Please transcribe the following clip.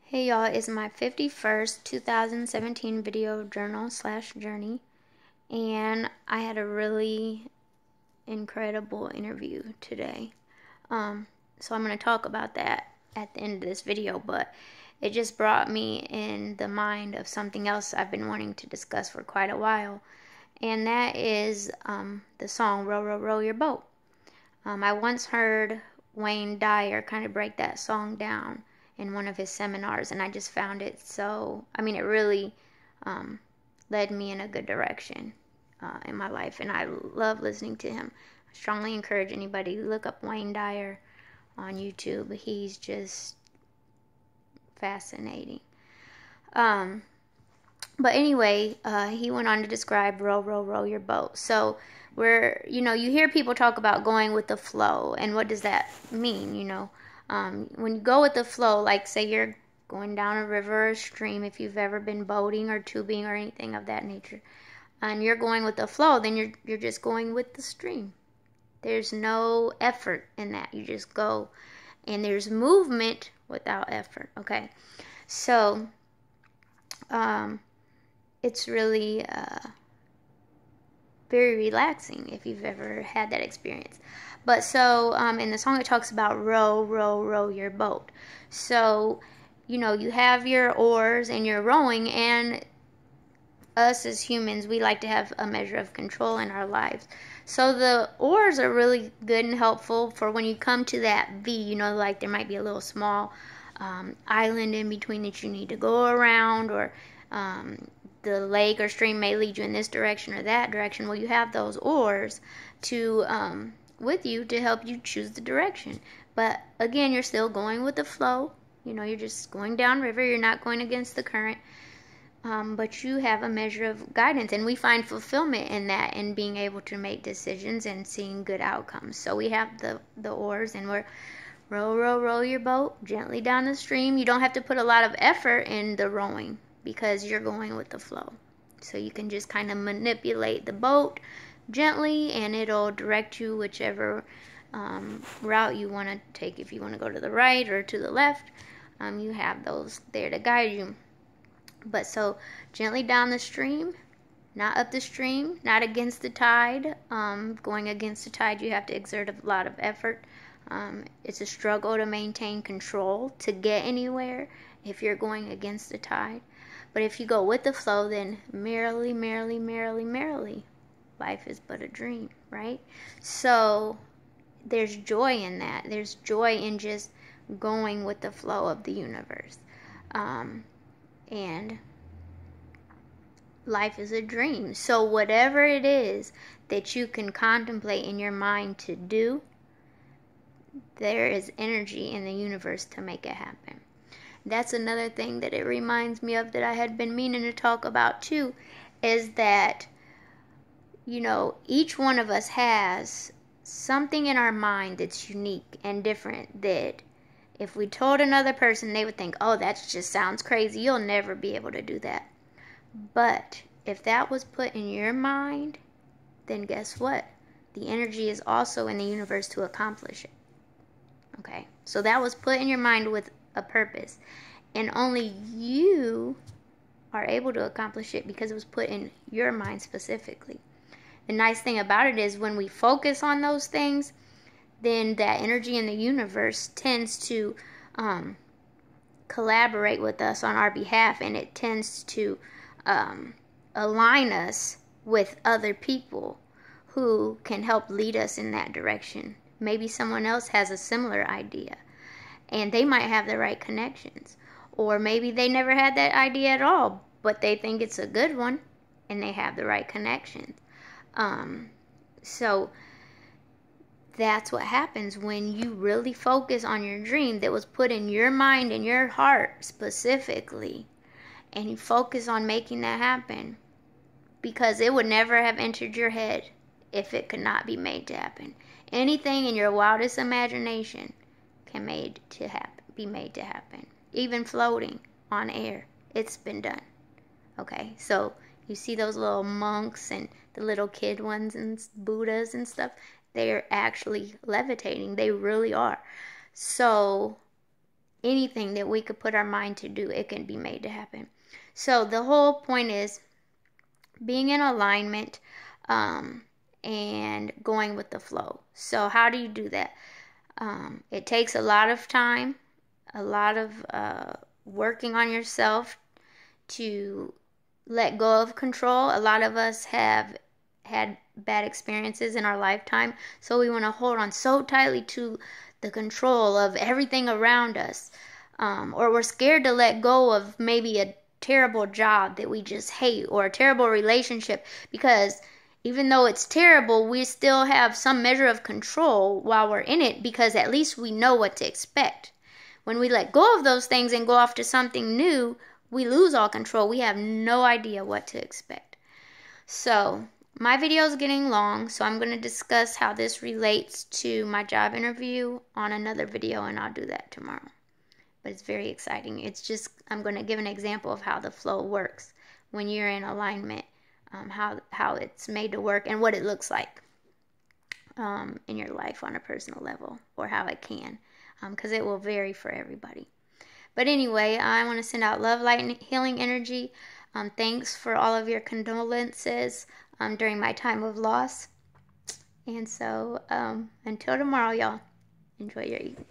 Hey y'all, it's my 51st 2017 video journal / journey, and I had a really incredible interview today. So I'm going to talk about that at the end of this video, but it just brought me in the mind of something else I've been wanting to discuss for quite a while, and that is the song Row, Row, Row Your Boat. I once heard Wayne Dyer kind of break that song down in one of his seminars, and I just found it it really led me in a good direction in my life, and I love listening to him. I strongly encourage anybody to look up Wayne Dyer on YouTube. He's just fascinating. But anyway, he went on to describe row, row, row your boat. So you hear people talk about going with the flow, and what does that mean? When you go with the flow, like say you're going down a river or a stream, if you've ever been boating or tubing or anything of that nature, and you're going with the flow, then you're just going with the stream. There's no effort in that. You just go, and there's movement without effort. Okay, so it's really very relaxing if you've ever had that experience. But so in the song it talks about row, row, row your boat. So you have your oars and you're rowing, and us as humans, we like to have a measure of control in our lives. So the oars are really good and helpful for when you come to that V, like there might be a little small island in between that you need to go around, or the lake or stream may lead you in this direction or that direction. Well, you have those oars with you to help you choose the direction. But again, you're still going with the flow. You're just going down river. You're not going against the current. But you have a measure of guidance, and we find fulfillment in that, in being able to make decisions and seeing good outcomes. So we have the oars, and we're row, row, row your boat gently down the stream. You don't have to put a lot of effort in the rowing because you're going with the flow. So you can just kind of manipulate the boat gently, and it'll direct you whichever route you want to take. If you want to go to the right or to the left, you have those there to guide you. But so gently down the stream, not up the stream, not against the tide. Going against the tide, you have to exert a lot of effort. It's a struggle to maintain control to get anywhere if you're going against the tide. But if you go with the flow, then merrily, merrily, merrily, merrily, life is but a dream, right? So there's joy in that. There's joy in just going with the flow of the universe. And life is a dream. So whatever it is that you can contemplate in your mind to do, there is energy in the universe to make it happen. That's another thing that it reminds me of that I had been meaning to talk about too, is that each one of us has something in our mind that's unique and different, that if we told another person, they would think, oh, that just sounds crazy. You'll never be able to do that. But if that was put in your mind, then guess what? The energy is also in the universe to accomplish it. Okay? So that was put in your mind with a purpose. And only you are able to accomplish it because it was put in your mind specifically. The nice thing about it is when we focus on those things, then that energy in the universe tends to collaborate with us on our behalf, and it tends to align us with other people who can help lead us in that direction. Maybe someone else has a similar idea, and they might have the right connections. Or maybe they never had that idea at all, but they think it's a good one, and they have the right connections. So that's what happens when you really focus on your dream that was put in your mind and your heart specifically, and you focus on making that happen, because it would never have entered your head if it could not be made to happen. Anything in your wildest imagination can be made to happen. Even floating on air, it's been done. Okay, so you see those little monks and the little kid ones and Buddhas and stuff, they're actually levitating. They really are. So anything that we could put our mind to do, it can be made to happen. So the whole point is being in alignment and going with the flow. So how do you do that? It takes a lot of time, a lot of working on yourself to let go of control. A lot of us have had bad experiences in our lifetime, so we want to hold on so tightly to the control of everything around us, or we're scared to let go of maybe a terrible job that we just hate, or a terrible relationship, because even though it's terrible, we still have some measure of control while we're in it, because at least we know what to expect. When we let go of those things and go off to something new, we lose all control. We have no idea what to expect. So my video is getting long, so I'm going to discuss how this relates to my job interview on another video, and I'll do that tomorrow. But it's very exciting. It's just, I'm going to give an example of how the flow works when you're in alignment, how it's made to work, and what it looks like in your life on a personal level, or how it can, because it will vary for everybody. But anyway, I want to send out love, light, and healing energy. Thanks for all of your condolences during my time of loss. And so until tomorrow, y'all, enjoy your evening.